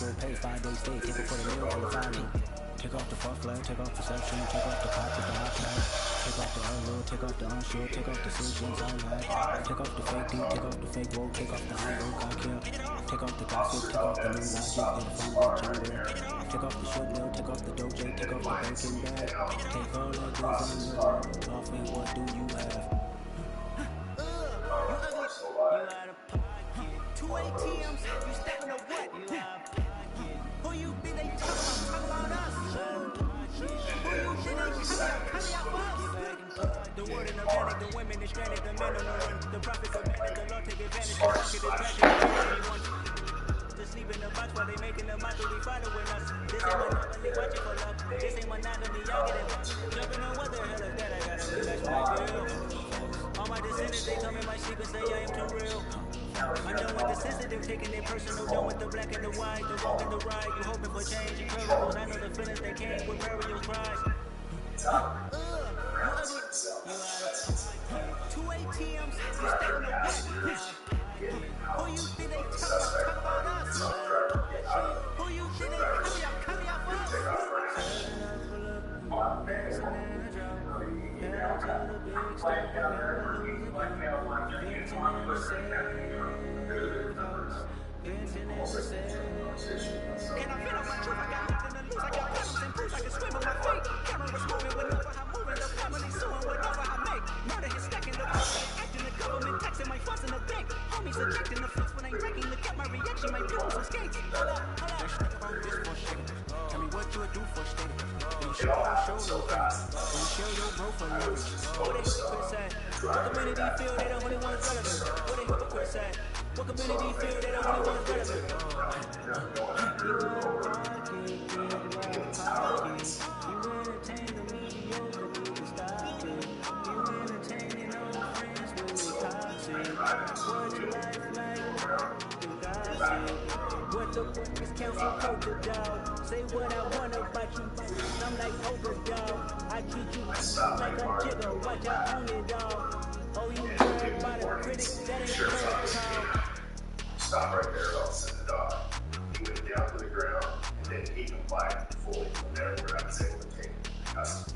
go pay, 5 days stay, take it for the meal while you find me. Take off the fuck flag, take off perception, take off the pop with the hot flag. Take off the unreal, take off the unsure, take off decisions unlike. Take off the fake deep, take off the fake woke, take off the humble cocktail. Take off the gossip, take off the new logic, get a phone with jungle. Take off the short mill, take off the doje, take off the bacon bag. Take all that goods and live off and what do you have? You out of pocket. 2 ATMs, you stacking up what? You out of pocket. Who you think they talk about us? Who you think they talk about us? The word in the panic, the women is stranded, the men on the run. The prophets are mad, the Lord take advantage. The market is crashing. To sleep in the box while they making the mockery, they following us. This ain't monopoly, watching for love. This ain't monogamy, y'all get it. Jumping on what the hell is that? I gotta relax my girl. All my descendants, they come in my sleep and say I am too real. I'm done with the sensitive, taking it personal. Done with the black and the white, the wrong and the right. You hoping for change, incredibles. I know the feelings that came with burial cries. You out of 2 ATMs, you stacking up what? Who you think they talk about us? Who you think they come out for us? Can I feel on my truth? I got nothing to lose. I got problems and proofs. I can swim with my feet. Cameras moving whenever I'm moving. The family suing whatever I make. Murder is stacking the acting the government taxing my funds in the bank. Homies ejecting the flex when I'm breaking. Look at my reaction. My pupils are skates. Hold up. Tell me what you would do for state. When you show no face. When you show your bro for news. What they hypocrites say? What community feel they the only ones relevant? What they hypocrites say? What community feel they the only ones relevant? You entertain the mediocre, you can stop it. You entertaining old friends really toxic. What your life like? You gossip. What the fuck is council culture, dog? Say what I want about you. I'm like Oprah, dog. I treat you like I'm Jigga. Watch out on it, dog. Oh, you heard by the critics, that ain't protocol. Stop right there, I'll send the dog. He went down to the ground and then he complied fully from there where I was able to take custody.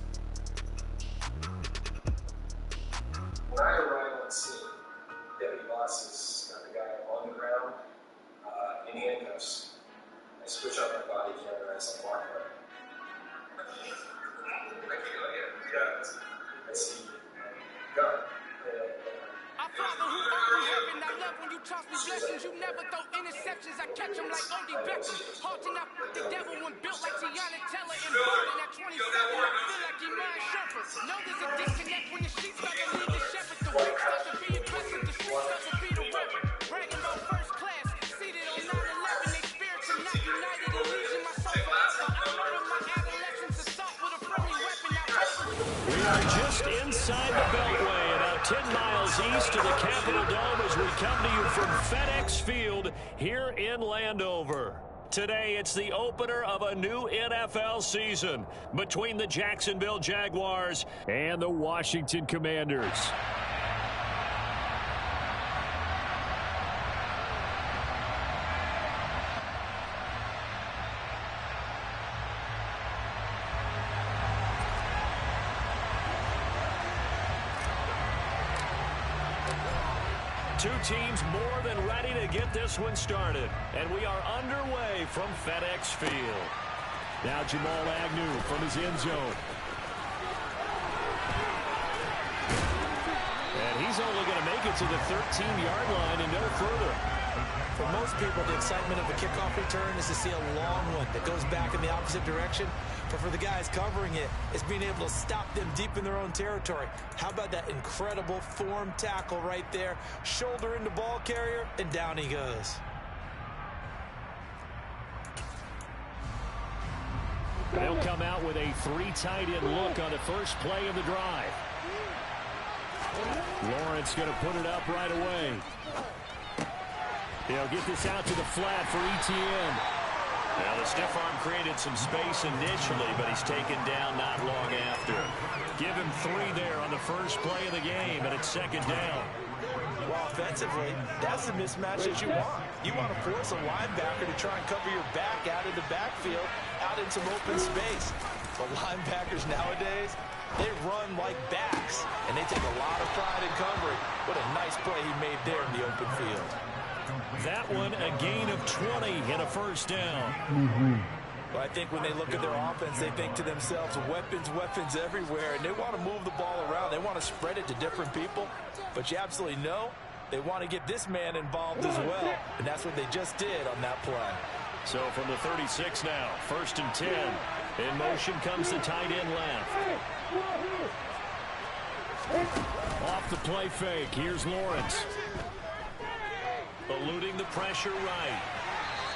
When I arrived on scene, Deputy Moss got the guy on the ground in handcuffs. I switch up my body camera as I'm walking up. I see gun. Our Father who art in heaven, I love when you toss me blessings. You never throw interceptions. I catch them like Odie Beckham. Hard to not the devil when built like Tiana Teller and ballin' at 27. I feel like Iman Shumpert. Know there's a disconnect when your sheep start to lead the shepherd. The weak start to be aggressive. The street start to be the weapon. Bragging about first class, seated on 9/11. They spirits are not united. And legion my soul forever. I murdered my adolescence. Assault with a friendly weapon. We are just inside the Beltway, about 10 miles east of the Capitol Dome as we come to you from FedEx Field here in Landover. Today, it's the opener of a new NFL season between the Jacksonville Jaguars and the Washington Commanders. Two teams more than ready to get this one started. And we are underway from FedEx Field. Now Jamal Agnew from his end zone. And he's only going to make it to the 13-yard line and no further. For most people, the excitement of a kickoff return is to see a long one that goes back in the opposite direction. But for the guys covering it, it's being able to stop them deep in their own territory. How about that incredible form tackle right there? Shoulder into ball carrier, and down he goes. They'll come out with a 3 tight end look on the first play of the drive. Lawrence going to put it up right away. They'll get this out to the flat for Etienne. Well, the stiff arm created some space initially, but he's taken down not long after. Give him 3 there on the first play of the game, and it's second down. Well, offensively, that's the mismatch that you want. You want to force a linebacker to try and cover your back out in the backfield, out in some open space. But linebackers nowadays, they run like backs, and they take a lot of pride in covering. What a nice play he made there in the open field. That one, a gain of 20 and a first down. Well, I think when they look at their offense, they think to themselves, weapons, weapons everywhere, and they want to move the ball around. They want to spread it to different people, but you absolutely know they want to get this man involved as well, and that's what they just did on that play. So from the 36 now, 1st and 10. In motion comes the tight end left. Off the play fake, here's Lawrence. Eluding the pressure right.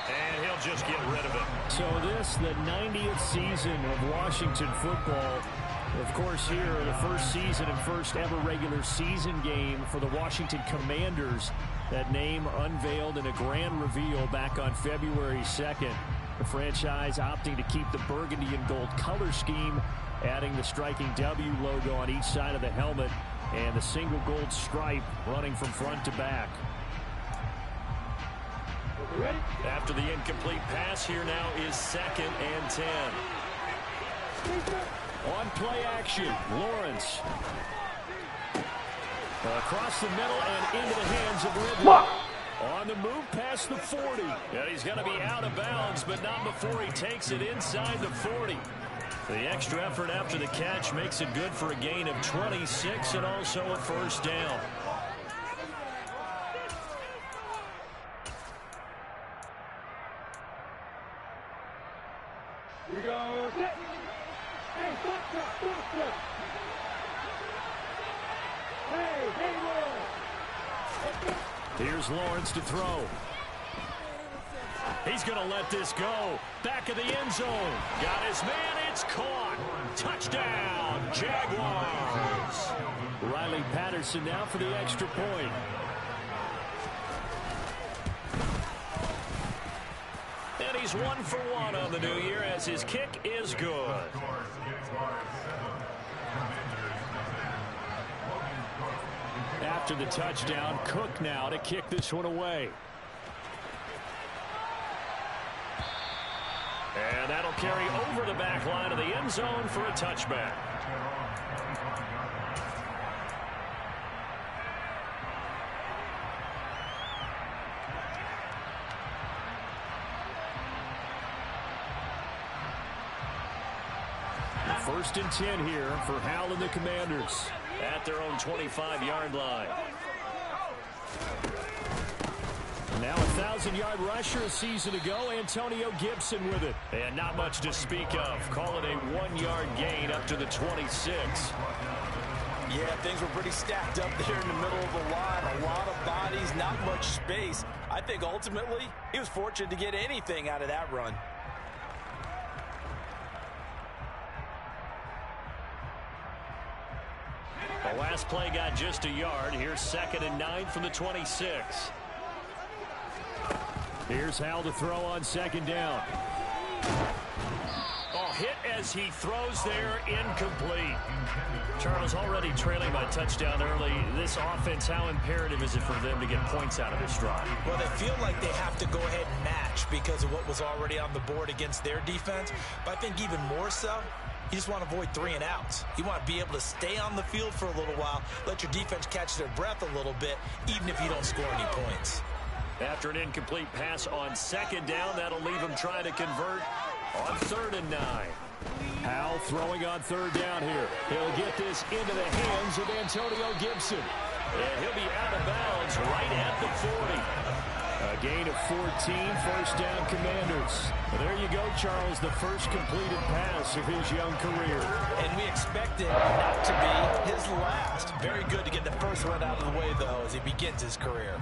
And he'll just get rid of it. So this, the 90th season of Washington football. Of course, here, the first season and first ever regular season game for the Washington Commanders. That name unveiled in a grand reveal back on February 2nd. The franchise opting to keep the burgundy and gold color scheme, adding the striking W logo on each side of the helmet and the single gold stripe running from front to back. After the incomplete pass, here now is 2nd and 10. On play action, Lawrence. Across the middle and into the hands of Ridley. On the move past the 40. And he's going to be out of bounds, but not before he takes it inside the 40. The extra effort after the catch makes it good for a gain of 26 and also a first down. Here goes it. Hey, stop. Hey, Here's Lawrence to throw. He's going to let this go. Back of the end zone. Got his man. It's caught. Touchdown, Jaguars. Riley Patterson now for the extra point. And he's 1 for 1 on the new year as his kick is good. After the touchdown, Cook now to kick this one away. And that'll carry over the back line of the end zone for a touchback. First and 10 here for Hal and the Commanders at their own 25-yard line. Now a 1,000-yard rusher a season ago, Antonio Gibson with it. And not much to speak of. Call it a 1-yard gain up to the 26. Yeah, things were pretty stacked up there in the middle of the line. A lot of bodies, not much space. I think ultimately he was fortunate to get anything out of that run. The last play got just a yard. Here's 2nd and 9 from the 26. Here's Hal to throw on 2nd down. Oh, hit as he throws there, incomplete. Charles already trailing by touchdown early. This offense, how imperative is it for them to get points out of this drive? Well, they feel like they have to go ahead and match because of what was already on the board against their defense. But I think even more so, you just want to avoid 3 and outs. You want to be able to stay on the field for a little while, let your defense catch their breath a little bit, even if you don't score any points. After an incomplete pass on 2nd down, that'll leave him trying to convert on 3rd and 9. Hal throwing on 3rd down here. He'll get this into the hands of Antonio Gibson. And he'll be out of bounds right at the 40. A gain of 14, first down Commanders. Well, there you go, Charles, the first completed pass of his young career. And we expect it not to be his last. Very good to get the first one out of the way, though, as he begins his career.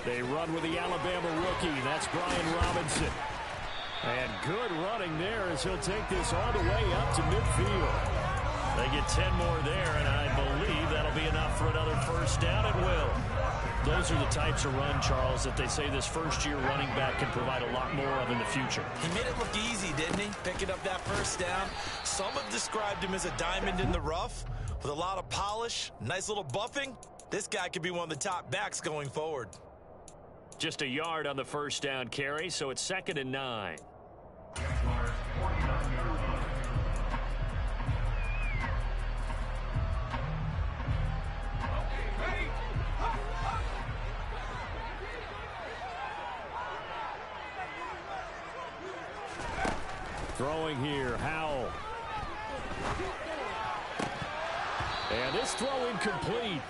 They run with the Alabama rookie. That's Brian Robinson. And good running there as he'll take this all the way up to midfield. They get 10 more there, and I believe that'll be enough for another first down. It will. Those are the types of run, Charles, that they say this first-year running back can provide a lot more of in the future. He made it look easy, didn't he? Picking up that first down. Some have described him as a diamond in the rough with a lot of polish, nice little buffing. This guy could be one of the top backs going forward. Just a yard on the first down carry, so it's 2nd and 9. Throwing here, Howell. And this throw incomplete.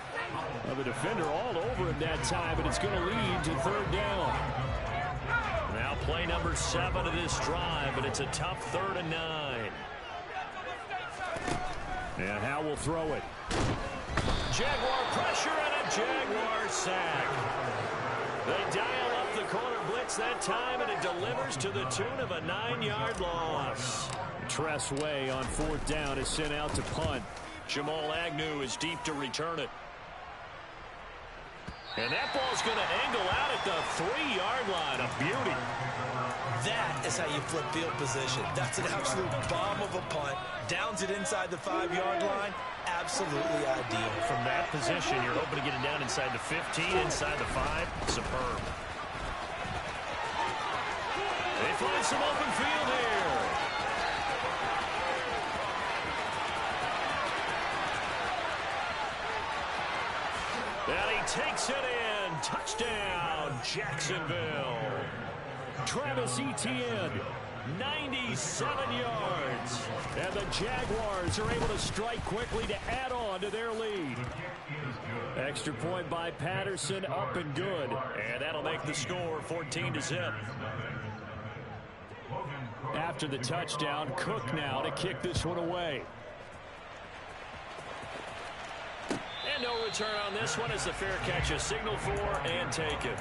Well, the defender all over him that time, but it's going to lead to 3rd down. Now play number 7 of this drive, but it's a tough 3rd and 9. And Howell will throw it. Jaguar pressure and a Jaguar sack. They dial up the corner blitz that time, and it delivers to the tune of a 9-yard loss. Tress Way on 4th down is sent out to punt. Jamal Agnew is deep to return it. And that ball's going to angle out at the 3-yard line. A beauty. That is how you flip field position. That's an absolute bomb of a punt. Downs it inside the 5-yard line. Absolutely ideal. From that position, you're hoping to get it down inside the 15, inside the 5. Superb. They find some open field here. And he takes it in. Touchdown, Jacksonville. Travis Etienne, 97 yards. And the Jaguars are able to strike quickly to add on to their lead. Extra point by Patterson, up and good. And that'll make the score 14-0. After the touchdown, Cook now to kick this one away. And no return on this one as the fair catch is signaled for and taken.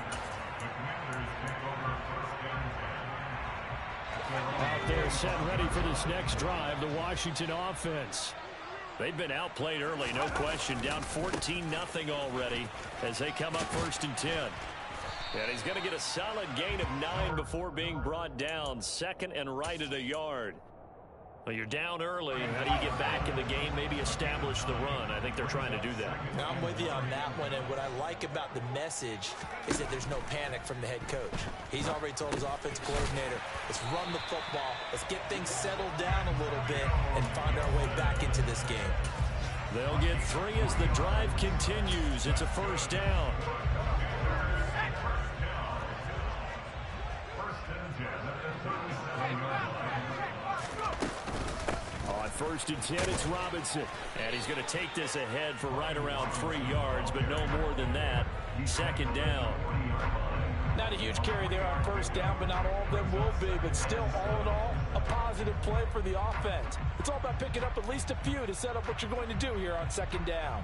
Out there set ready for this next drive, the Washington offense. They've been outplayed early, no question. Down 14-0 already as they come up 1st and 10. And he's going to get a solid gain of 9 before being brought down. 2nd and right at a yard. Well, you're down early. How do you get back in the game? Maybe establish the run. I think they're trying to do that. I'm with you on that one, and what I like about the message is that there's no panic from the head coach. He's already told his offensive coordinator, let's run the football, let's get things settled down a little bit and find our way back into this game. They'll get 3 as the drive continues. It's a 1st down. On 1st and 10, it's Robinson. And he's going to take this ahead for right around 3 yards, but no more than that. 2nd down. Not a huge carry there on 1st down, but not all of them will be. But still, all in all, a positive play for the offense. It's all about picking up at least a few to set up what you're going to do here on 2nd down.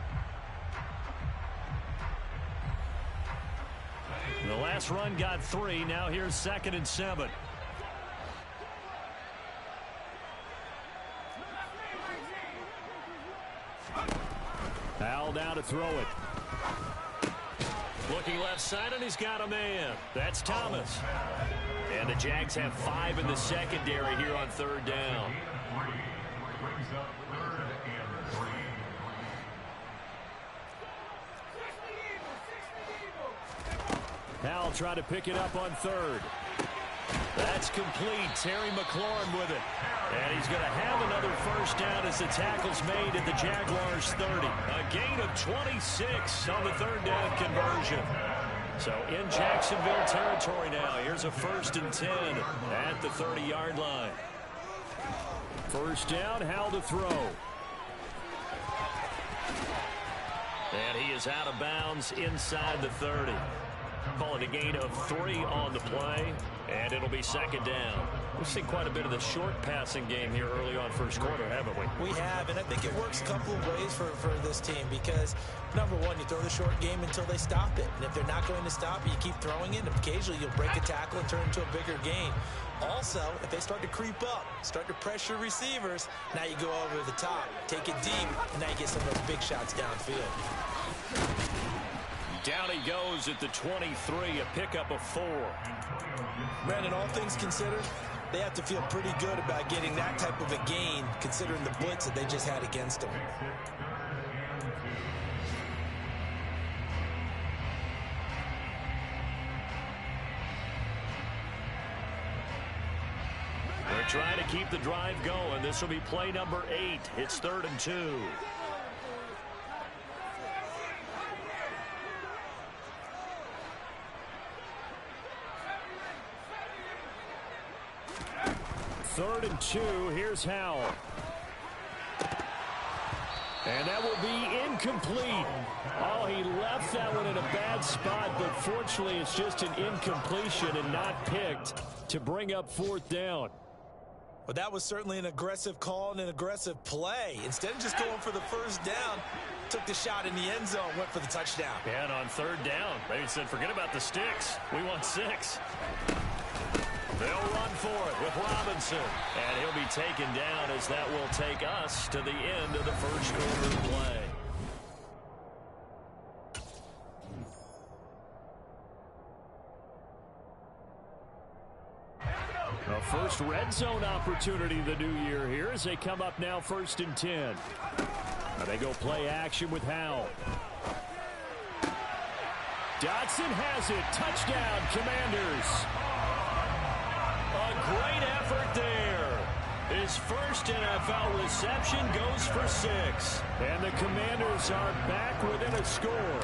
The last run got 3. Now here's 2nd and 7. Howell down to throw it. Looking left side, and he's got a man. That's Thomas. And the Jags have 5 in the secondary here on 3rd down. Howell trying to pick it up on 3rd. That's complete. Terry McLaurin with it. And he's going to have another 1st down as the tackle's made at the Jaguars' 30. A gain of 26 on the 3rd down conversion. So in Jacksonville territory now. Here's a 1st and 10 at the 30-yard line. 1st down, Howell to throw. And he is out of bounds inside the 30. Call it a gain of 3 on the play, and it'll be second down. We've seen quite a bit of the short passing game here early on first quarter, haven't we? We have, and I think it works a couple of ways for this team because, number one, you throw the short game until they stop it. And if they're not going to stop it, you keep throwing it, and occasionally you'll break a tackle and turn into a bigger gain. Also, if they start to creep up, start to pressure receivers, now you go over the top, take it deep, and now you get some of those big shots downfield. Down he goes at the 23, a pickup of 4. Brandon, all things considered, they have to feel pretty good about getting that type of a gain, considering the blitz that they just had against them. They're trying to keep the drive going. This will be play number 8. It's 3rd and 2. Third and 2. Here's Howell. And that will be incomplete. Oh, he left that one in a bad spot, but fortunately it's just an incompletion and not picked to bring up 4th down. Well, that was certainly an aggressive call and an aggressive play. Instead of just going for the first down, took the shot in the end zone, went for the touchdown. And on 3rd down, they said, forget about the sticks. We want 6. They'll run for it with Robinson. And he'll be taken down as that will take us to the end of the first quarter play. A first red zone opportunity the new year here as they come up now 1st and 10. Now they go play action with Howell. Dotson has it. Touchdown, Commanders. A great effort there. His first NFL reception goes for 6. And the Commanders are back within a score.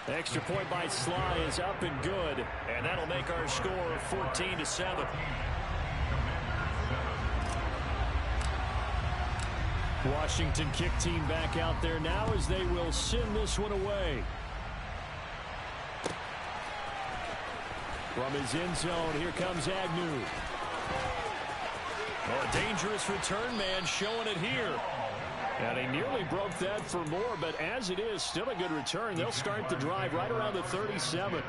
Extra point by Sly is up and good. And that'll make our score 14-7. Washington kick team back out there now as they will send this one away. From his end zone, here comes Agnew. Oh, a dangerous return man showing it here. And he nearly broke that for more, but as it is, still a good return. They'll start the drive right around the 37.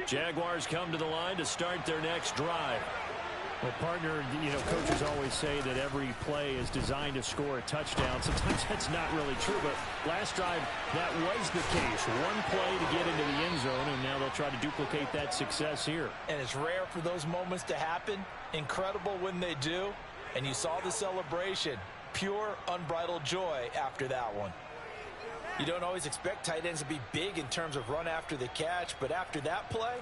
Jaguars come to the line to start their next drive. Well, partner, coaches always say that every play is designed to score a touchdown. Sometimes that's not really true, but last drive, that was the case. One play to get into the end zone, and now they'll try to duplicate that success here. And it's rare for those moments to happen. Incredible when they do. And you saw the celebration. Pure, unbridled joy after that one. You don't always expect tight ends to be big in terms of run after the catch, but after that play,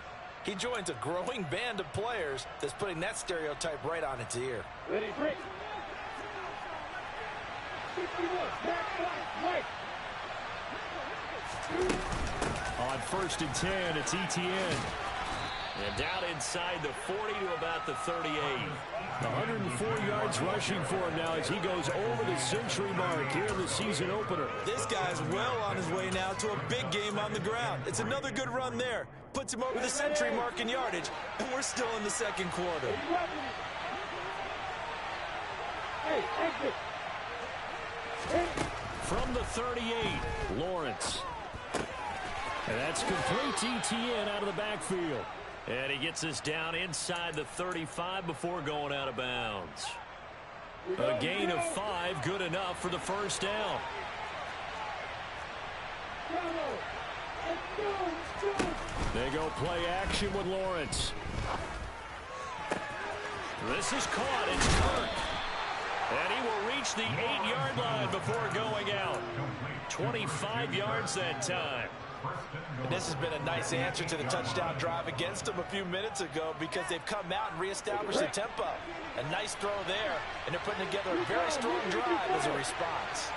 he joins a growing band of players that's putting that stereotype right on its ear. Ready, break. 51, back, right. On 1st and 10, it's Etienne. And down inside the 40 to about the 38. 104 yards rushing for him now as he goes over the century mark here in the season opener. This guy's well on his way now to a big game on the ground. It's another good run there. Puts him over the century mark in yardage, and we're still in the second quarter. Hey, exit. From the 38, Lawrence. And that's complete to Etienne out of the backfield. And he gets us down inside the 35 before going out of bounds. A gain of 5, good enough for the first down. They go play action with Lawrence. This is caught. It's Kirk. And he will reach the 8-yard line before going out. 25 yards that time. And this has been a nice answer to the touchdown drive against them a few minutes ago because they've come out and reestablished the tempo. A nice throw there, and they're putting together a very strong drive as a response.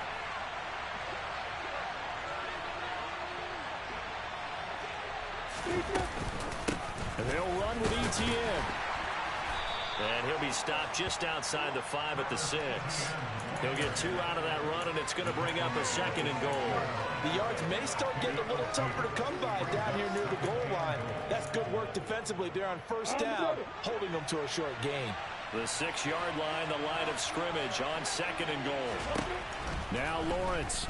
And they'll run with ETN. And he'll be stopped just outside the 5 at the 6. He'll get 2 out of that run, and it's going to bring up a 2nd and goal. The yards may start getting a little tougher to come by down here near the goal line. That's good work defensively there on first down, holding them to a short gain. The 6-yard line, the line of scrimmage on 2nd and goal. Now Lawrence.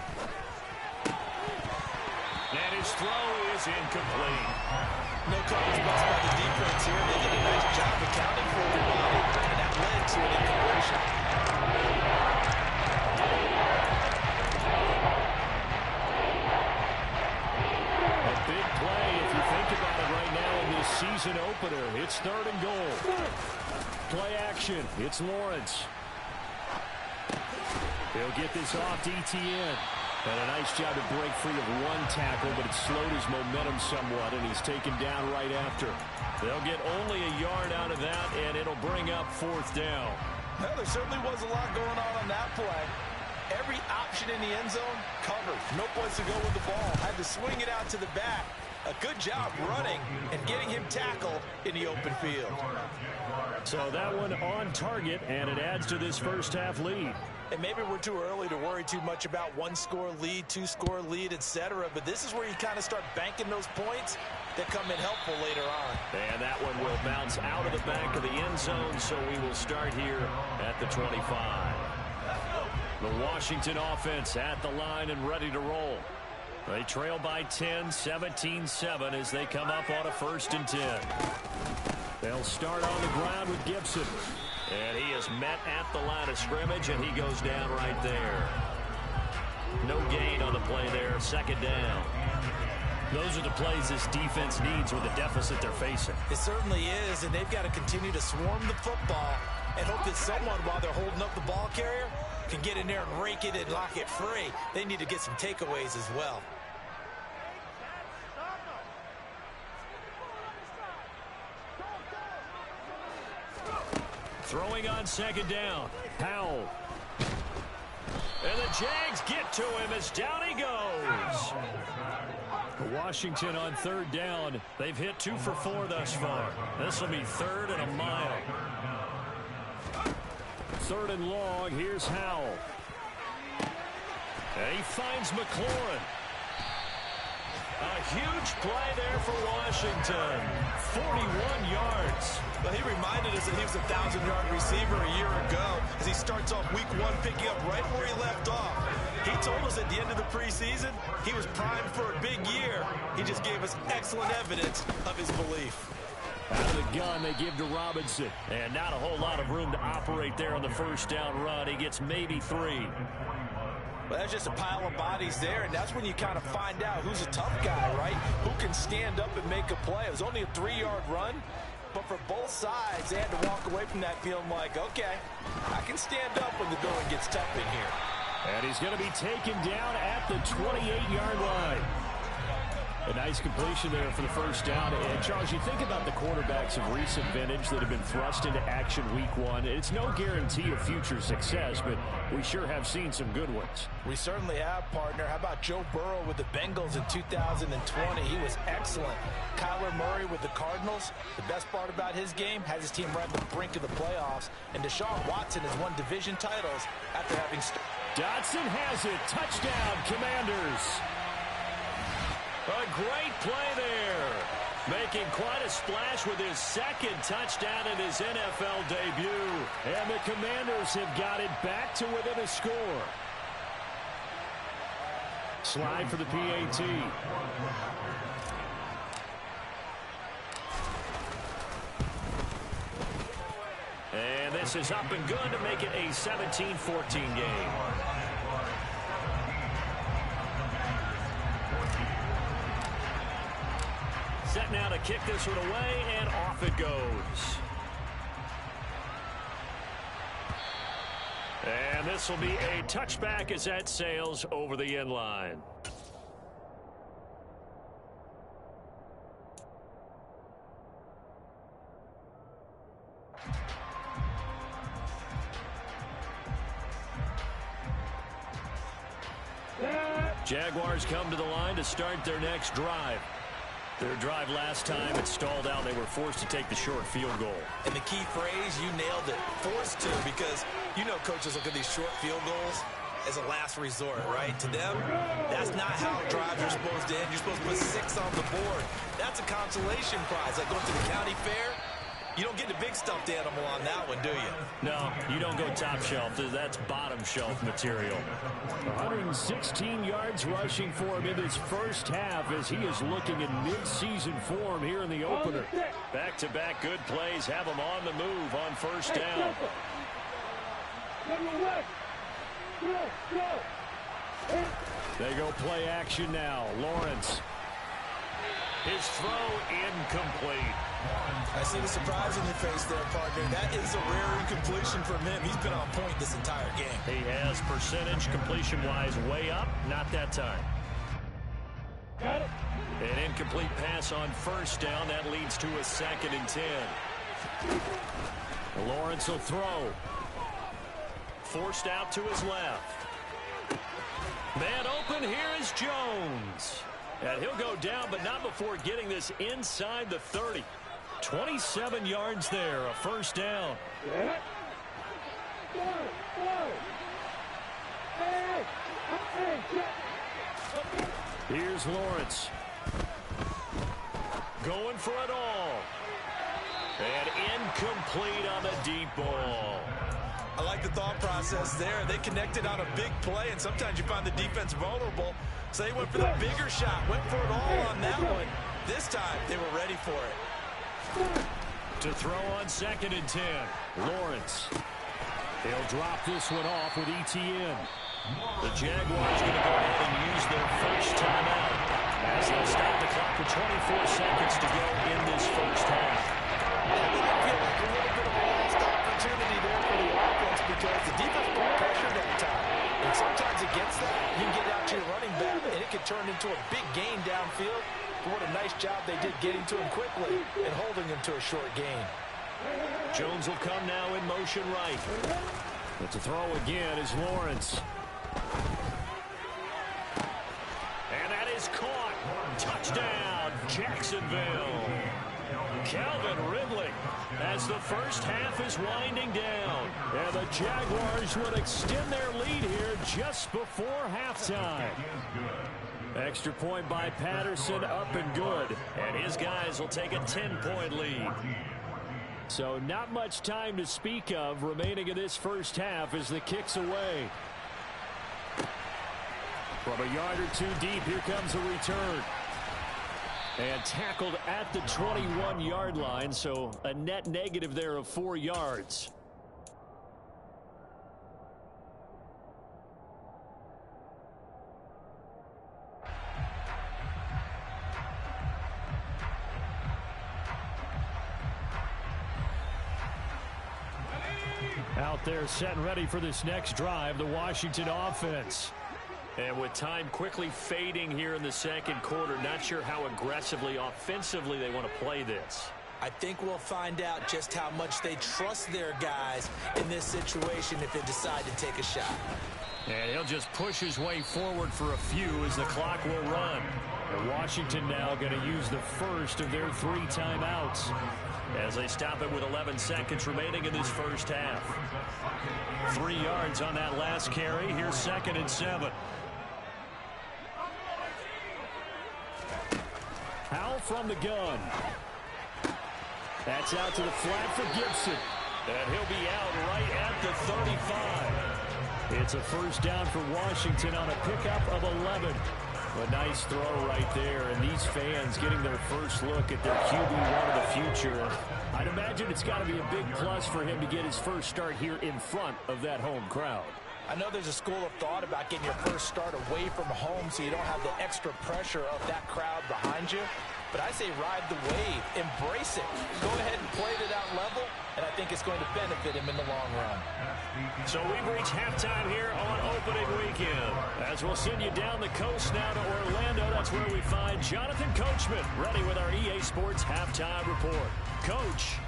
And his throw is incomplete. No coverage bust by the defense here. They did a nice job accounting for the ball, and that led to an incompletion. A big play if you think about it right now in this season opener. It's 3rd and goal. Play action. It's Lawrence. He'll get this off to ETN. And a nice job to break free of 1 tackle, but it slowed his momentum somewhat, and he's taken down right after. They'll get only a yard out of that, and it'll bring up 4th down. Well, there certainly was a lot going on that play. Every option in the end zone covered. No place to go with the ball. Had to swing it out to the back. A good job running and getting him tackled in the open field. So that one on target, and it adds to this first half lead. And maybe we're too early to worry too much about 1-score lead, 2-score lead, etc. But this is where you kind of start banking those points that come in helpful later on. And that one will bounce out of the back of the end zone, so we will start here at the 25. The Washington offense at the line and ready to roll. They trail by 10, 17-7 as they come up on a 1st and 10. They'll start on the ground with Gibson. And he is met at the line of scrimmage, and he goes down right there. No gain on the play there, 2nd down. Those are the plays this defense needs with the deficit they're facing. It certainly is, and they've got to continue to swarm the football and hope that someone, while they're holding up the ball carrier, can get in there and rake it and lock it free. They need to get some takeaways as well. Throwing on 2nd down. Powell. And the Jags get to him as down he goes. Washington on 3rd down. They've hit 2 for 4 thus far. This will be 3rd and a mile. 3rd and long. Here's Howell. And he finds McLaurin. A huge play there for Washington. 41 yards. Well, he reminded us that he was a 1,000-yard receiver a year ago as he starts off week 1 picking up right where he left off. He told us at the end of the preseason he was primed for a big year. He just gave us excellent evidence of his belief. Out of the gun, they give to Robinson. And not a whole lot of room to operate there on the 1st down run. He gets maybe 3. But that's just a pile of bodies there, and that's when you kind of find out who's a tough guy, right? Who can stand up and make a play. It was only a 3-yard run, but for both sides, they had to walk away from that feeling like, okay, I can stand up when the going gets tough in here. And he's going to be taken down at the 28-yard line. A nice completion there for the 1st down. And, Charles, you think about the quarterbacks of recent vintage that have been thrust into action week 1. It's no guarantee of future success, but we sure have seen some good ones. We certainly have, partner. How about Joe Burrow with the Bengals in 2020? He was excellent. Kyler Murray with the Cardinals. The best part about his game, has his team right at the brink of the playoffs. And Deshaun Watson has won division titles after having... Dotson has it. Touchdown, Commanders. A great play there. Making quite a splash with his 2nd touchdown in his NFL debut. And the Commanders have got it back to within a score. Slide for the PAT. And this is up and good to make it a 17-14 game. Set now to kick this one away, and off it goes. And this will be a touchback as that sails over the end line. Jaguars come to the line to start their next drive. Their drive last time, it stalled out. They were forced to take the short field goal. And the key phrase, you nailed it, forced to, because you know coaches look at these short field goals as a last resort, right? To them, that's not how drives are supposed to end. You're supposed to put 6 on the board. That's a consolation prize. Like going to the county fair, you don't get the big stuffed animal on that one, do you? No, you don't go top shelf. That's bottom shelf material. 116 yards rushing for him in his first half as he is looking in mid-season form here in the opener. Back-to-back good plays have him on the move on first down. They go play action now. Lawrence. His throw incomplete. I see the surprise in your face there, partner. That is a rare incompletion from him. He's been on point this entire game. He has percentage completion-wise way up. Not that time. Got it. An incomplete pass on first down. That leads to a 2nd and 10. Lawrence will throw. Forced out to his left. Man open. Here is Jones. And he'll go down, but not before getting this inside the 30. 27 yards there, a first down. Yeah. Here's Lawrence. Going for it all. And incomplete on the deep ball. I like the thought process there. They connected on a big play, and sometimes you find the defense vulnerable. So they went for the bigger shot, went for it all on that one. This time, they were ready for it. To throw on 2nd and 10. Lawrence. They'll drop this one off with ETN. The Jaguars going to go ahead and use their first timeout as they'll stop the clock with 24 seconds to go in this first half. I feel like a little bit of a lost opportunity there for the offense because the defense put pressure that time. And sometimes against that, you can get out to your running back, and it can turn into a big gain downfield. What a nice job they did getting to him quickly and holding him to a short gain. Jones will come now in motion right. But to throw again is Lawrence. And that is caught. Touchdown, Jacksonville. Calvin Ridley as the first half is winding down. And the Jaguars would extend their lead here just before halftime. Extra point by Patterson, up and good. And his guys will take a 10-point lead. So not much time to speak of remaining in this first half as the kick's away. From a yard or two deep, here comes a return. And tackled at the 21-yard line, so a net negative there of 4 yards. Out there set and ready for this next drive, the Washington offense. And with time quickly fading here in the second quarter, not sure how aggressively, offensively they want to play this. I think we'll find out just how much they trust their guys in this situation if they decide to take a shot. And he'll just push his way forward for a few as the clock will run. And Washington now going to use the first of their 3 timeouts as they stop it with 11 seconds remaining in this first half. 3 yards on that last carry. Here's 2nd and 7. Howell from the gun. That's out to the flat for Gibson. And he'll be out right at the 35. It's a first down for Washington on a pickup of 11. A nice throw right there, and these fans getting their first look at their QB1 of the future. I'd imagine it's got to be a big plus for him to get his first start here in front of that home crowd. I know there's a school of thought about getting your first start away from home so you don't have the extra pressure of that crowd behind you. But I say ride the wave, embrace it. Go ahead and play to that level, and I think it's going to benefit him in the long run. So we've reached halftime here on opening weekend. As we'll send you down the coast now to Orlando, that's where we find Jonathan Coachman ready with our EA Sports Halftime Report. Coach.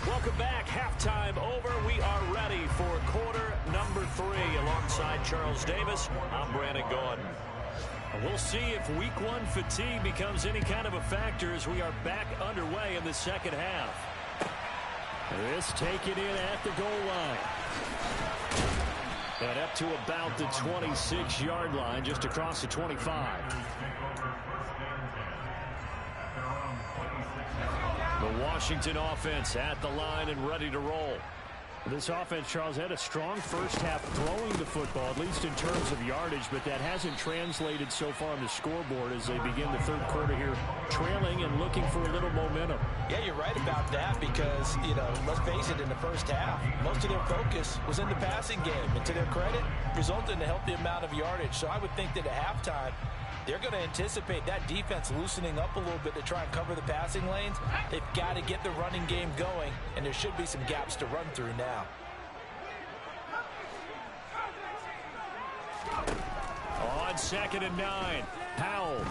Welcome back. Halftime over. We are ready for quarter number 3. Alongside Charles Davis, I'm Brandon Gordon. We'll see if week 1 fatigue becomes any kind of a factor as we are back underway in the second half. This taken in at the goal line. And up to about the 26-yard line, just across the 25. The Washington offense at the line and ready to roll. This offense, Charles, had a strong first half throwing the football, at least in terms of yardage, but that hasn't translated so far on the scoreboard as they begin the third quarter here, trailing and looking for a little momentum. Yeah, you're right about that because, let's face it, in the first half, most of their focus was in the passing game. And to their credit, resulted in a healthy amount of yardage. So I would think that at halftime, they're going to anticipate that defense loosening up a little bit to try and cover the passing lanes. They've got to get the running game going, and there should be some gaps to run through now. On 2nd and 9, Howell.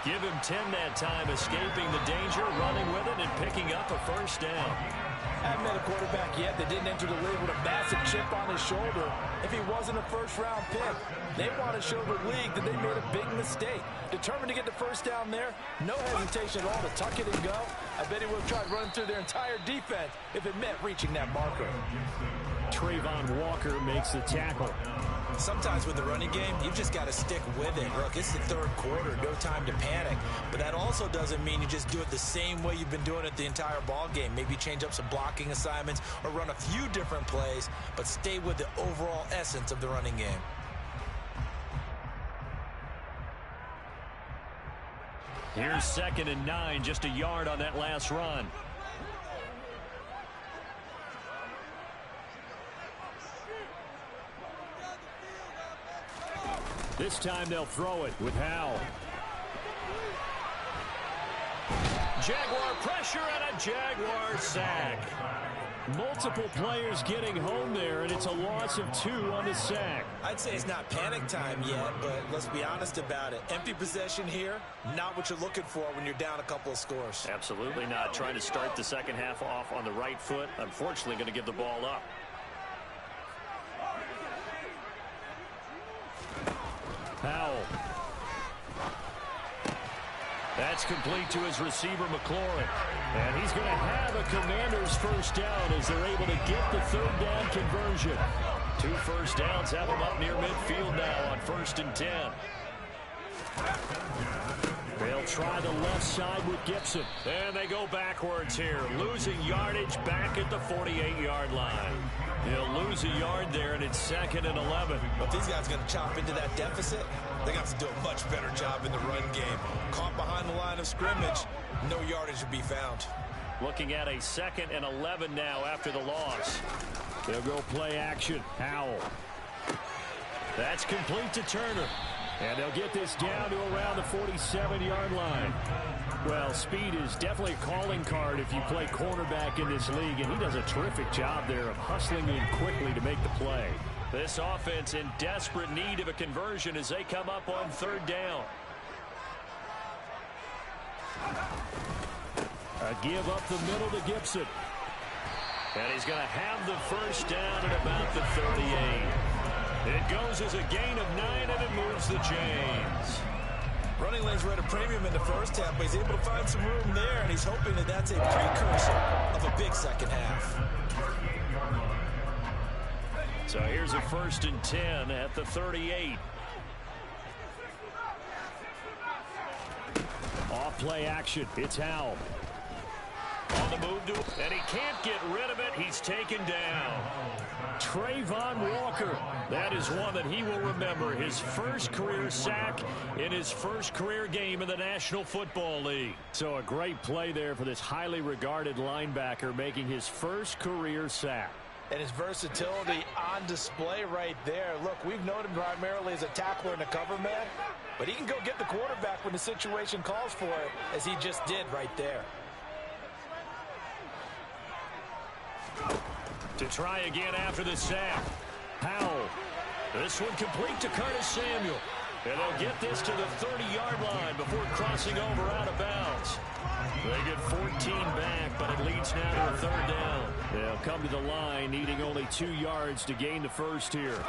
Give him 10 that time, escaping the danger, running with it, and picking up a first down. I haven't met a quarterback yet that didn't enter the league with a massive chip on his shoulder if he wasn't a first-round pick. They want to show the league that they made a big mistake. Determined to get the first down there, no hesitation at all to tuck it and go. I bet he would have tried running through their entire defense if it meant reaching that marker. Trayvon Walker makes the tackle. Sometimes with the running game, you've just got to stick with it. Look, it's the third quarter, no time to panic. But that also doesn't mean you just do it the same way you've been doing it the entire ball game. Maybe change up some blocking assignments or run a few different plays, but stay with the overall essence of the running game. Here's 2nd and 9, just a yard on that last run. This time they'll throw it with Howell. Jaguar pressure and a Jaguar sack. Multiple players getting home there, and it's a loss of 2 on the sack. I'd say it's not panic time yet, but let's be honest about it. Empty possession here, not what you're looking for when you're down a couple of scores. Absolutely not. Trying to start the second half off on the right foot. Unfortunately, going to give the ball up. Howell. That's complete to his receiver, McLaurin. And he's going to have a Commanders first down as they're able to get the third down conversion. 2 first downs have them up near midfield now on 1st and 10. They'll try the left side with Gibson. And they go backwards here, losing yardage back at the 48-yard line. They'll lose a yard there, and it's 2nd and 11. But these guys are going to chop into that deficit. They got to do a much better job in the run game. Caught behind the line of scrimmage, no yardage to be found. Looking at a 2nd and 11 now after the loss. They'll go play action. Howell. That's complete to Turner. And they'll get this down to around the 47-yard line. Well, speed is definitely a calling card if you play cornerback in this league, and he does a terrific job there of hustling in quickly to make the play. This offense in desperate need of a conversion as they come up on 3rd down. A give up the middle to Gibson. And he's going to have the first down at about the 38. It goes as a gain of 9, and it moves the chains. Running lanes were at a premium in the first half, but he's able to find some room there, and he's hoping that that's a precursor of a big second half. So here's a 1st and 10 at the 38. Off play action. It's Howell. On the move to, and he can't get rid of it. He's taken down. Trayvon Walker. That is one that he will remember. His first career sack in his first career game in the National Football League. So a great play there for this highly regarded linebacker making his first career sack. And his versatility on display right there. Look, we've known him primarily as a tackler and a cover man, but he can go get the quarterback when the situation calls for it, as he just did right there. To try again after the sack. Howell. This one complete to Curtis Samuel. And they'll get this to the 30-yard line before crossing over out of bounds. They get 14 back, but it leads now to a third down. They'll come to the line, needing only 2 yards to gain the first here.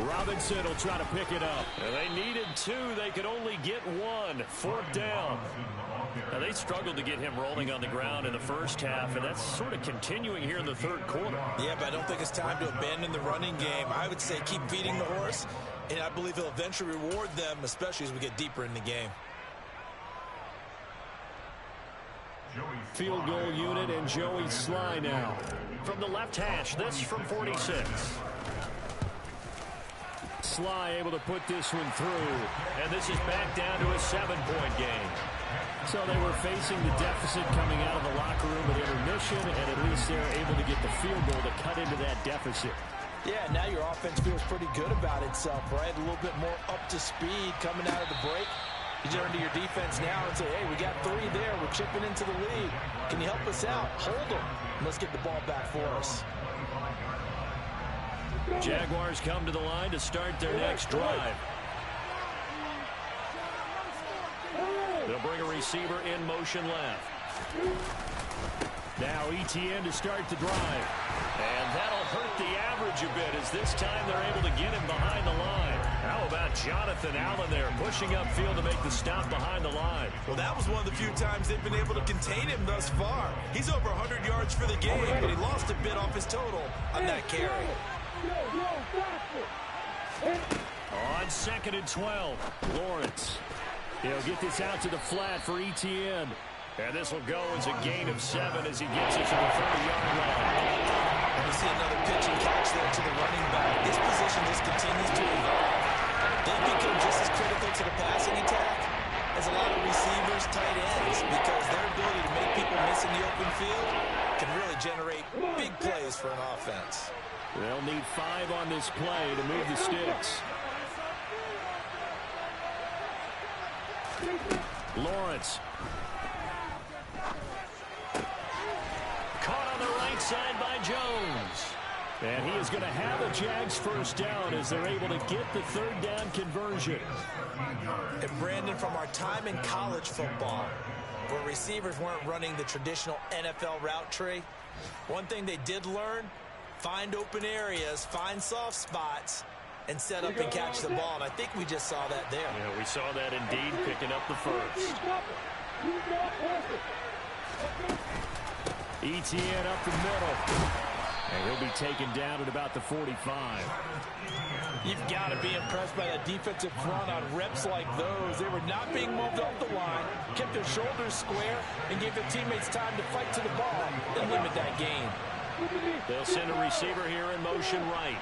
Robinson will try to pick it up. And they needed 2. They could only get 1. Fourth down. Now, they struggled to get him rolling on the ground in the first half, and that's sort of continuing here in the third quarter. Yeah, but I don't think it's time to abandon the running game. I would say keep feeding the horse, and I believe he'll eventually reward them, especially as we get deeper in the game. Field goal unit and Joey Sly now. From the left hash, this from 46. Sly able to put this one through, and this is back down to a 7-point game. So they were facing the deficit coming out of the locker room at intermission, and at least they're able to get the field goal to cut into that deficit. Yeah, now your offense feels pretty good about itself, right? A little bit more up to speed coming out of the break. You turn to your defense now and say, hey, we got 3 there. We're chipping into the lead. Can you help us out? Hold them. Let's get the ball back for us. Jaguars come to the line to start their next drive. They'll bring a receiver in motion left. Now Etienne to start the drive. And that'll hurt the average a bit as this time they're able to get him behind the line. How about Jonathan Allen there pushing upfield to make the stop behind the line? Well, that was one of the few times they've been able to contain him thus far. He's over 100 yards for the game, but he lost a bit off his total on that carry. On 2nd and 12, Lawrence. He'll get this out to the flat for Etienne. And this will go as a gain of 7 as he gets it to the 30-yard line. And we see another pitch and catch there to the running back. This position just continues to evolve. They've become just as critical to the passing attack as a lot of receivers, tight ends, because their ability to make people miss in the open field can really generate big plays for an offense. They'll need 5 on this play to move the sticks. Lawrence. Caught on the right side by Jones. And he is going to have a Jags first down as they're able to get the third down conversion. And Brandon, from our time in college football, where receivers weren't running the traditional NFL route tree, one thing they did learn, find open areas, find soft spots, and set up and catch the ball. And I think we just saw that there. Yeah, we saw that indeed, picking up the first. Etienne up the middle. And he'll be taken down at about the 45. You've got to be impressed by that defensive front on reps like those. They were not being moved off the line, kept their shoulders square, and gave their teammates time to fight to the ball and limit that gain. They'll send a receiver here in motion right.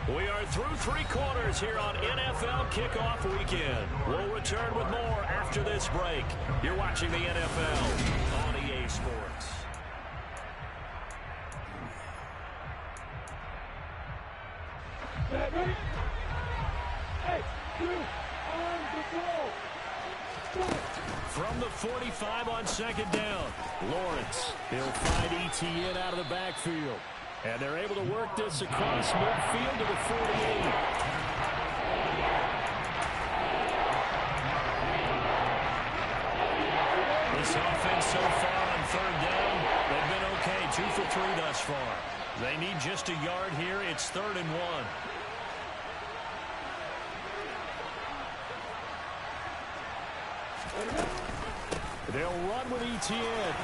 We are through 3 quarters here on NFL Kickoff Weekend. We'll return with more after this break. You're watching the NFL on EA Sports. From the 45 on 2nd down, Lawrence. He'll find Etienne out of the backfield. And they're able to work this across midfield to the 48. This offense so far on 3rd down, they've been okay. 2 for 3 thus far. They need just a yard here. It's 3rd and 1. They'll run with Etienne.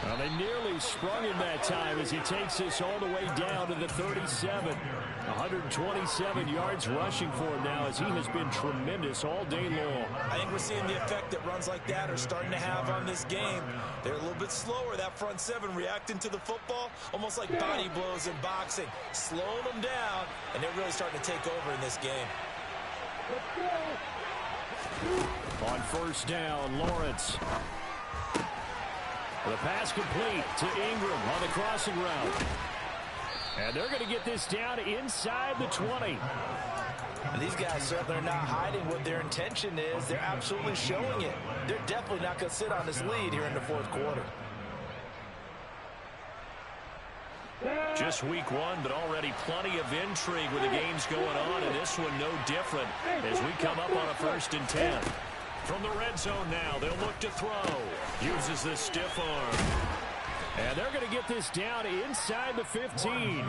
Well, they nearly sprung him that time as he takes this all the way down to the 37. 127 yards rushing for him now as he has been tremendous all day long. I think we're seeing the effect that runs like that are starting to have on this game. They're a little bit slower, that front 7, reacting to the football, almost like body blows in boxing, slowing them down, and they're really starting to take over in this game. On 1st down, Lawrence. The pass complete to Ingram on the crossing route. And they're going to get this down inside the 20. And these guys certainly are not hiding what their intention is. They're absolutely showing it. They're definitely not going to sit on this lead here in the fourth quarter. Just week one, but already plenty of intrigue with the games going on, and this one no different as we come up on a 1st and 10. From the red zone now, they'll look to throw. Uses the stiff arm. And they're going to get this down inside the 15.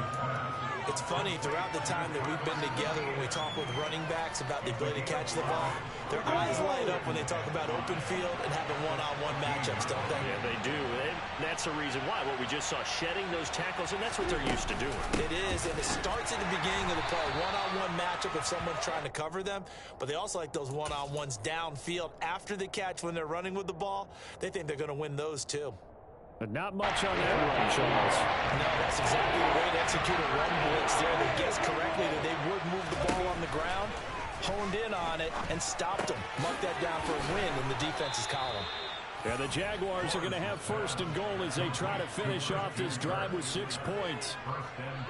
It's funny, throughout the time that we've been together, when we talk with running backs about the ability to catch the ball, their eyes light up when they talk about open field and having one-on-one matchups, don't they? Yeah, they do. And that's the reason why. What we just saw, shedding those tackles, and that's what they're used to doing. It is, and it starts at the beginning of the play. One-on-one matchup if someone's trying to cover them, but they also like those one-on-ones downfield after the catch when they're running with the ball. They think they're going to win those, too. But not much on that run, Charles. No, that's exactly the way to execute a run blitz there. They guessed correctly that they would move the ball on the ground, honed in on it, and stopped them. Mark that down for a win in the defense's column. Yeah, the Jaguars are going to have 1st and goal as they try to finish off this drive with 6 points.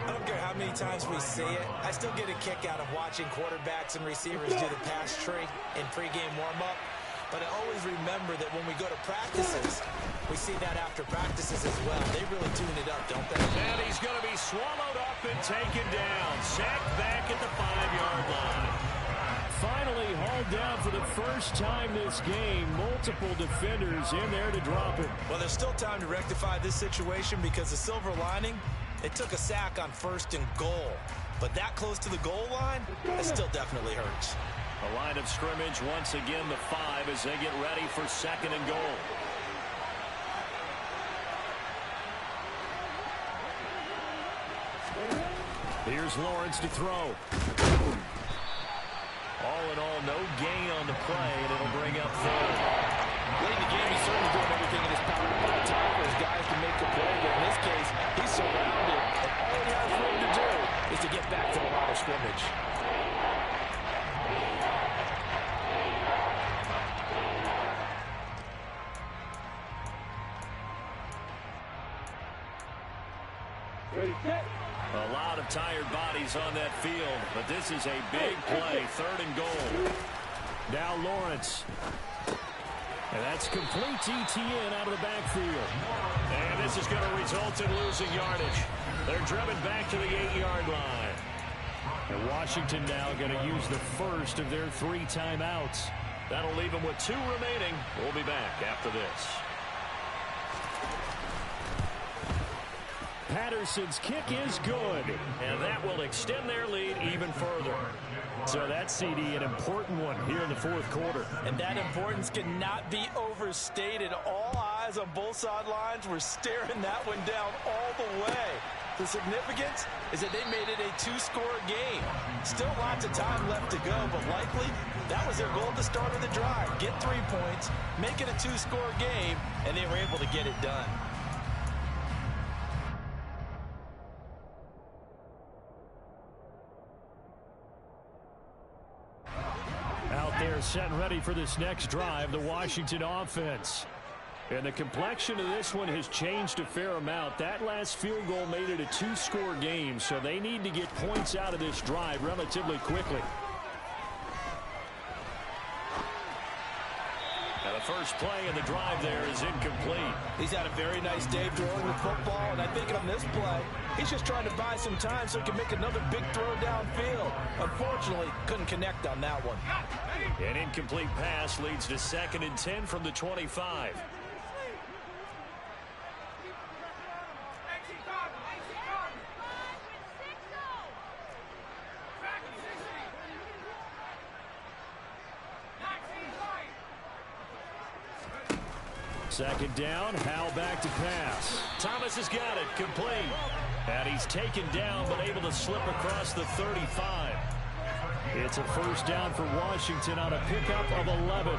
I don't care how many times we see it. I still get a kick out of watching quarterbacks and receivers do the pass tree in pregame warm-up. But I always remember that when we go to practices, we see that after practices as well. They really tune it up, don't they? And he's going to be swallowed up and taken down. Sacked back at the 5-yard line. Finally hauled down for the first time this game. Multiple defenders in there to drop it. Well, there's still time to rectify this situation because the silver lining, it took a sack on 1st and goal. But that close to the goal line, that still definitely hurts. A line of scrimmage once again the 5 as they get ready for 2nd and goal. Here's Lawrence to throw. All in all, no gain on the play, and it'll bring up 3rd. Late in the game, he's certainly doing everything in his power to put a tackle his guys to make the play. But in this case, he's surrounded, and all he has room to do is to get back to the line of scrimmage. A lot of tired bodies on that field, but this is a big play, 3rd and goal. Now Lawrence. And that's complete ETN out of the backfield. And this is going to result in losing yardage. They're driven back to the 8-yard line. And Washington now going to use the first of their 3 timeouts. That'll leave them with 2 remaining. We'll be back after this. Patterson's kick is good, and that will extend their lead even further. So that's, CD, an important one here in the 4th quarter. And that importance cannot be overstated. All eyes on both sidelines were staring that one down all the way. The significance is that they made it a 2-score game. Still lots of time left to go, but likely that was their goal at the start of the drive. Get 3 points, make it a 2-score game, and they were able to get it done. They're set and ready for this next drive, the Washington offense. And the complexion of this one has changed a fair amount. That last field goal made it a 2-score game, so they need to get points out of this drive relatively quickly. Now the first play in the drive there is incomplete. He's had a very nice day throwing the football, and I think on this play, he's just trying to buy some time so he can make another big throw downfield. Unfortunately, couldn't connect on that one. An incomplete pass leads to 2nd and 10 from the 25. Second down, Howell back to pass. Thomas has got it, complete. And he's taken down, but able to slip across the 35. It's a 1st down for Washington on a pickup of 11.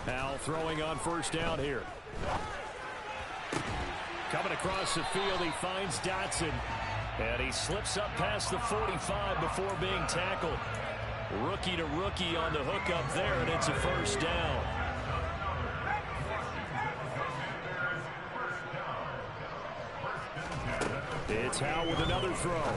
Howell throwing on 1st down here. Coming across the field, he finds Dotson. And he slips up past the 45 before being tackled. Rookie to rookie on the hookup there, and it's a 1st down. It's Howe with another throw.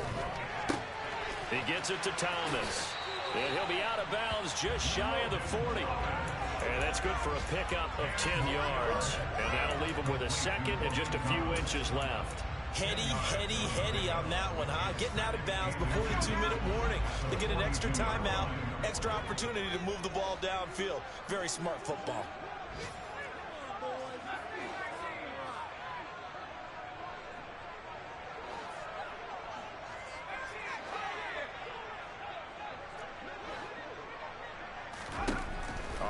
He gets it to Thomas. And he'll be out of bounds just shy of the 40. And that's good for a pickup of 10 yards. And that'll leave him with a second and just a few inches left. Heady on that one, huh? Getting out of bounds before the 2-minute warning to get an extra timeout, extra opportunity to move the ball downfield. Very smart football.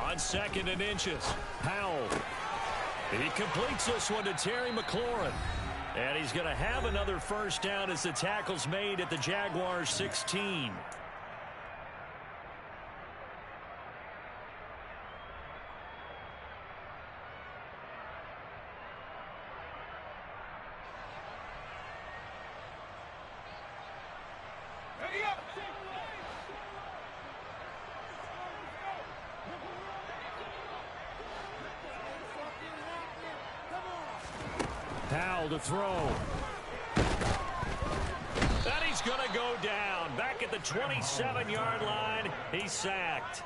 On 2nd and inches, Howell. He completes this one to Terry McLaurin. And he's going to have another first down as the tackle's made at the Jaguars 16. Howell to throw. And he's going to go down. Back at the 27-yard line, he's sacked.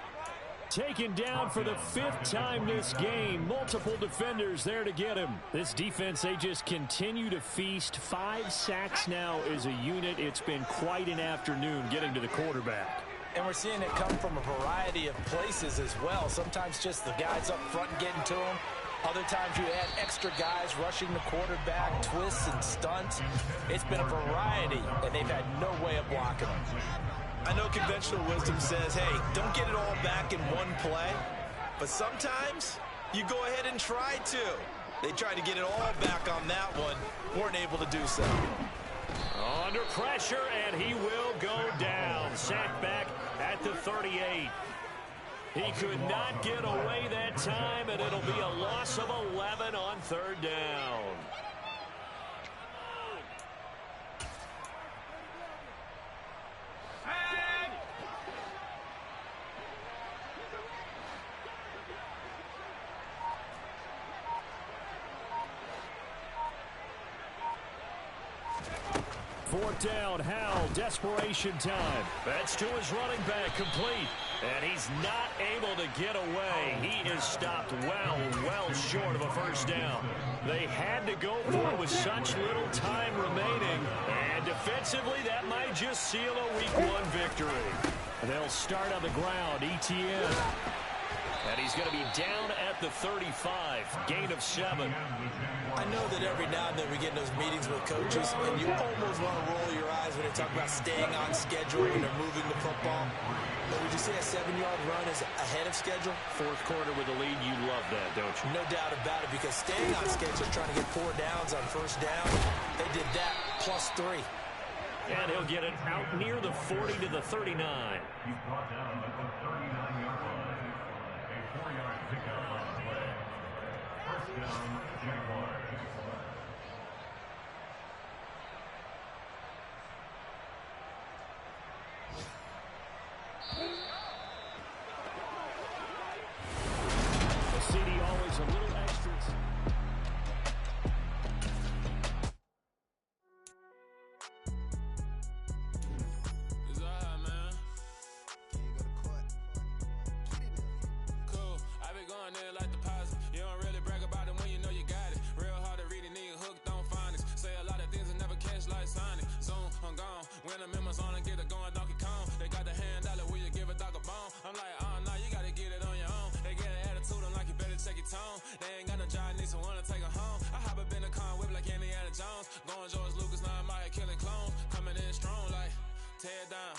Taken down for the 5th time this game. Multiple defenders there to get him. This defense, they just continue to feast. 5 sacks now as a unit. It's been quite an afternoon getting to the quarterback. And we're seeing it come from a variety of places as well. Sometimes just the guys up front getting to him. Other times you add extra guys rushing the quarterback, twists and stunts. It's been a variety, and they've had no way of blocking them. I know conventional wisdom says, hey, don't get it all back in one play. But sometimes you go ahead and try to. They tried to get it all back on that one. Weren't able to do so. Under pressure, and he will go down. Sacked back at the 38. He could not get away that time, and it'll be a loss of 11 on 3rd down. Fourth down, Howell, desperation time. That's to his running back, complete. And he's not able to get away. He is stopped well short of a first down. They had to go for it with such little time remaining. And defensively, that might just seal a Week 1 victory. They'll start on the ground, Etienne. And he's going to be down at the 35, gain of 7. I know that every now and then we get in those meetings with coaches, and you almost want to roll your eyes when they talk about staying on schedule when they're moving the football. But would you say a 7-yard run is ahead of schedule? 4th quarter with the lead, you love that, don't you? No doubt about it, because staying on schedule, trying to get 4 downs on first down, they did that plus 3. And he'll get it out near the 40 to the 39. He's brought down at the 39-yard line. A 4-yard pickup on the play. First down, Jaguars. The CD always a little extra. It's alright, man. Cool. I be going there like the positive. You don't really brag about it when you know you got it. Real hard to read a nigga hooked on phonics. Say a lot of things and never catch like Sonic. Zoom, I'm gone. When I'm in my zone and get it going Donkey Kong. They got the hand dollar, will you give a dog a bone? I'm like, oh no, you gotta get it on your own. They get an attitude, I'm like, you better check your tone. They ain't got no job, need someone to take her home. I hop up in the car, whip like Indiana Jones. Going George Lucas, now I'm out here killing clones. Coming in strong like, tear down,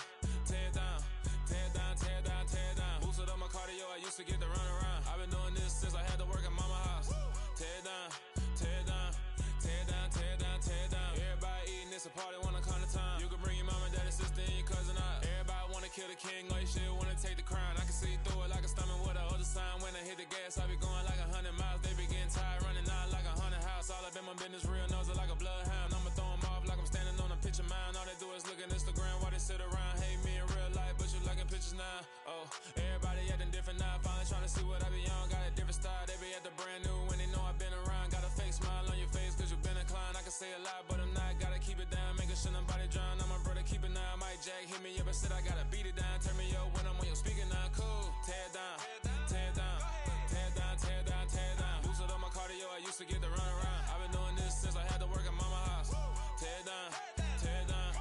tear down, tear down, tear down, tear down. Boosted up my cardio, I used to get to run around. I've been doing this since I had to work at mama house. Tear down, tear down, tear down, tear down, tear down. Everybody eating, it's a party, wanna come to time. You can bring your mama, daddy, sister, and your cousin out. Everybody wanna kill the king, or you shit wanna take the crown. I can see through it like a stomach with a other sign. When I hit the gas, I be going like 100 miles. They be getting tired, running out like 100 house. All up in my business, real nose like a bloodhound. I'ma throw them off like I'm standing on a picture mound. All they do is look at Instagram while they sit around. Hate me in real life, but you liking pictures now. Oh, everybody acting different now. Finally trying to see what I be on. Got a different style, they be at the brand new when they know I've been around. Got a fake smile on your face cause you been inclined. I can say a lot, but I'm not. Gotta keep it down. me up and said I gotta beat it down. Turn me up when I'm on your speaker now. Cool. Tear it down. Tear it down. Tear it down. Tear it down. Tear it down. Lose it on my cardio. I used to get to run around. I've been doing this since I had to work at mama house. Tear it down. Tear it down.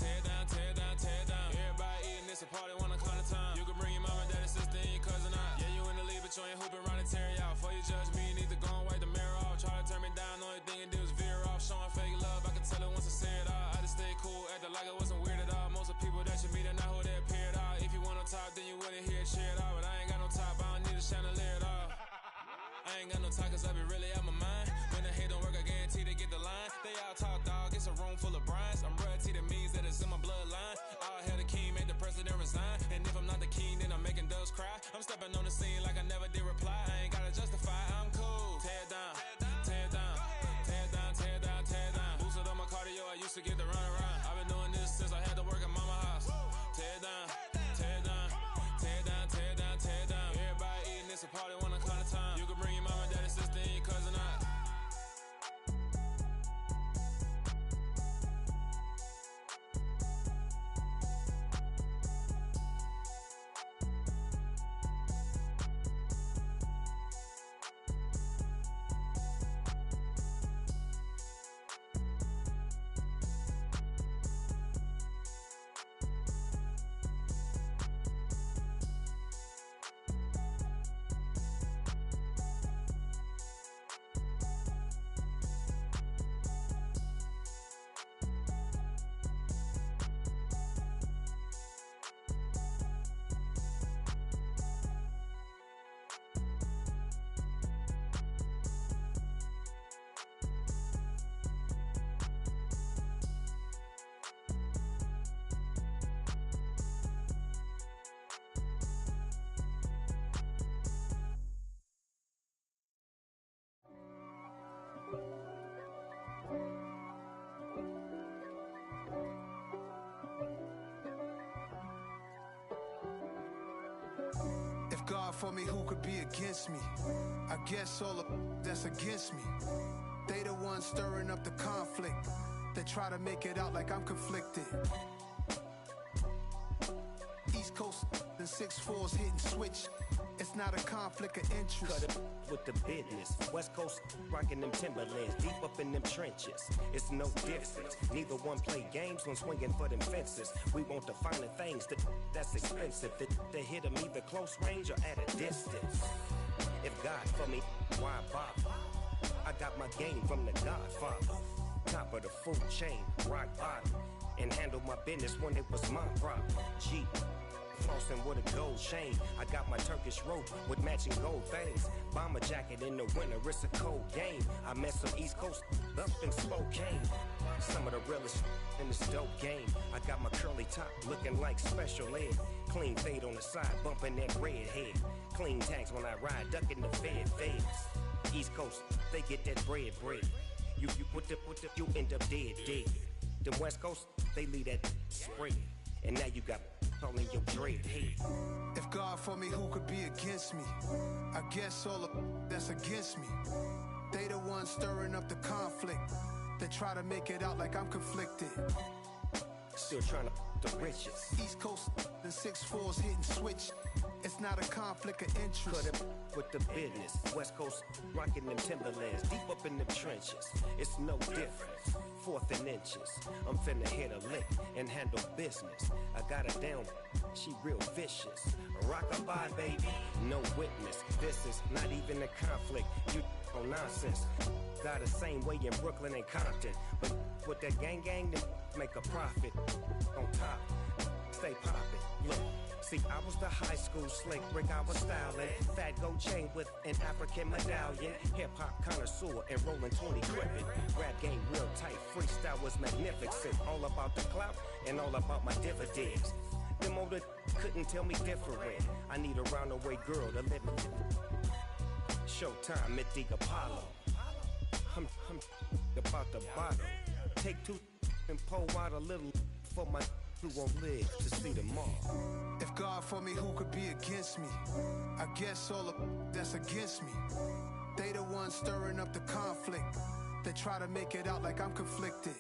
Tear it down. Tear it down. Tear it down. Everybody eating this a party one o'clock of time. You can bring your mama, daddy, sister, and your cousin out. Yeah, you in the league, but you ain't hooping around and tearing out. Before you judge me, you need to go and wipe the mirror off. Try to turn me down, the only thing you do is veer off. Showing fake love, I can tell it once I say it all. I just stay cool, acting like it wasn't weird at all. Most of the people that you meet are not who they appear at all. If you want on top, then you wouldn't hear it cheer at all. But I ain't got no top, I don't need a chandelier at all. I ain't got no talk, cause I be really out my mind. When the hate don't work, I guarantee they get the line. They all talk, dog, it's a room full of Bryans. I'm royalty, that means that it's in my bloodline. All hell the king, made the president resign. And if I'm not the king, then I'm making doves cry. I'm stepping on the scene like I never did reply. I ain't gotta justify, I'm cool. Tear it down, tear it down, tear it down, tear it down, tear it down. Boost it on my cardio, I used to get to run around. I've been doing this since I had to work at mama house. Tear it down, tear it down, tear it down, tear it down, tear it down. Everybody eating this a party one o'clock of time. You can bring your mama, daddy, sister, and your cousin out. If God for me, who could be against me? I guess all of that's against me. They the ones stirring up the conflict. They try to make it out like I'm conflicted. East Coast and 6'4's hitting switch. It's not a conflict of interest. Cut it with the business. West Coast rocking them Timberlands, deep up in them trenches. It's no difference. Neither one play games when swinging for them fences. We want the finer things that's expensive. They hit them either close range or at a distance. If God for me, why bother? I got my game from the Godfather. Top of the food chain, rock bottom. And handle my business when it was my problem. G. Flossing with a gold chain. I got my Turkish rope with matching gold things. Bomber jacket in the winter, it's a cold game. I met some East Coast up in Spokane. Some of the realest in this dope game. I got my curly top looking like special ed. Clean fade on the side, bumping that red head. Clean tags when I ride, ducking the feds. East Coast, they get that bread. You you end up dead. Them West Coast, they leave that spread. And now you got all in your dread head. If God for me, who could be against me? I guess all of that's against me. They the ones stirring up the conflict. They try to make it out like I'm conflicted. Still trying to the riches. East Coast and 6'4's hitting switch. It's not a conflict of interest. Cut it with the business. West Coast rocking them Timberlands, deep up in them trenches. It's no difference. 4th and inches. I'm finna hit a lick and handle business. I got her down, she real vicious. Rockabye, baby, no witness. This is not even a conflict. You on nonsense. Got the same way in Brooklyn and Compton. But with that gang, then make a profit. On top, stay poppin'. Look. See, I was the high school slick Rick, I was styling. Fat gold chain with an African medallion. Hip-hop connoisseur and rolling 20 gripping. Rap game real tight, freestyle was magnificent. All about the clout and all about my dividends. Them older couldn't tell me different. I need a roundaway girl to live in. Showtime at the Apollo. I'm about the bottom. Take 2 and pull out a little for my who won't live to see tomorrow. If God for me, who could be against me? I guess all of that's against me. They the ones stirring up the conflict. They try to make it out like I'm conflicted.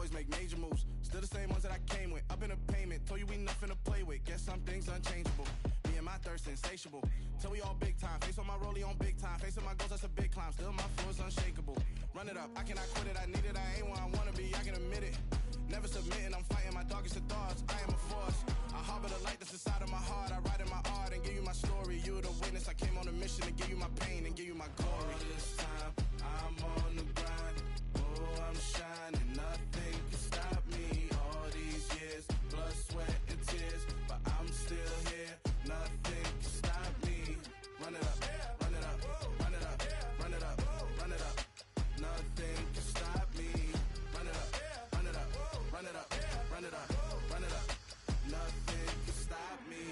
always make major moves. Still the same ones that I came with. Up in the payment, told you we nothing to play with. Guess some things unchangeable. Me and my thirst insatiable. Till we all big time. Face on my rollie on big time. Facing my goals, that's a big climb. Still my flow is unshakable. Run it up, I cannot quit it. I need it, I ain't where I wanna be, I can admit it. Never submitting, I'm fighting my darkest of thoughts. I am a force. I harbor the light that's inside of my heart. I write in my art and give you my story. You the witness, I came on a mission to give you my pain and give you my glory. All this time, I'm on the grind. Oh, I'm shining, nothing can stop me. All these years, blood, sweat, and tears, but I'm still here. Nothing can stop me. Run it up, run it up, run it up, run it up, run it up. Nothing can stop me. Run it up, run it up, run it up, run it up, run it up. Nothing can stop me.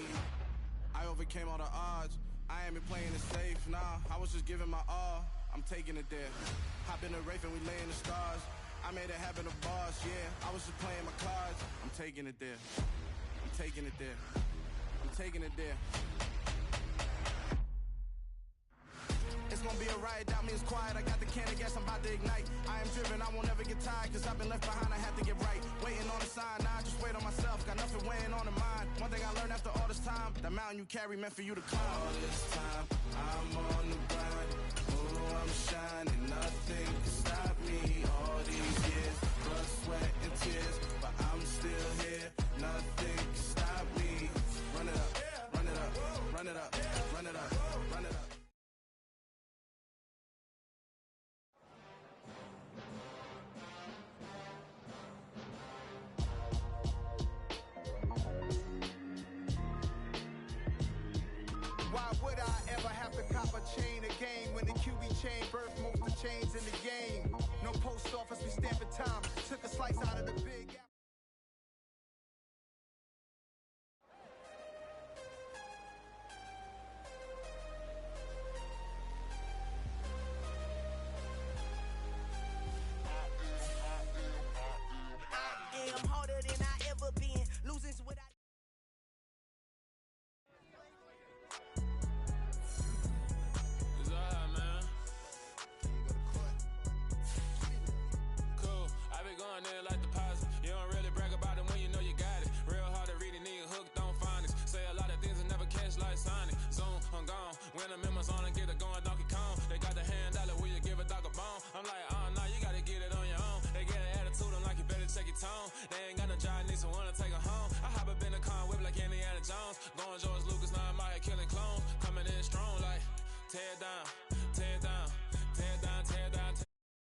I overcame all the odds. I ain't been playing it safe, nah. I was just giving my all. I'm taking it there. Hop in the Wraith and we lay in the stars. I made it happen, the boss, yeah. I was just playing my cards. I'm taking it there. I'm taking it there. I'm taking it there. It's gonna be a riot, doubt me it's quiet. I got the can of gas, I'm about to ignite. I am driven, I won't ever get tired, cause I've been left behind, I have to get right. Waiting on the sign, now I just wait on myself. Got nothing weighing on the mind. One thing I learned after all this time, the mountain you carry meant for you to climb. All this time, I'm on the grind. Oh, I'm shining, nothing can stop me. All these years, blood, sweat, and tears, but I'm still here. Nothing can stop me. Run it up, run it up, run it up, run it up, run it up. Why would I ever have to cop a chain again when the QB chain birth most of chains in the game? No post office, we stamping time. Took a slice out of the big apple. I am harder than I ever been. Losing's what I. It's alright, man. Cool. I been going there like deposit. You don't really brag about it when you know you got it. Real hard to read a nigga hooked on phonics. Say a lot of things and never catch like Sonic. Zoom, I'm gone. When the members on and get it going Donkey Kong. They got the hand dollar, will you give a dog a bone? I'm like, oh no, you gotta get it on your own. They get an attitude, I'm like, you better check your tone. They ain't got no job, need someone to take her home. I hop up in the car, whip like Indiana Jones. Going George Lucas, now I'm out here killing clones. Coming in strong like, tear down.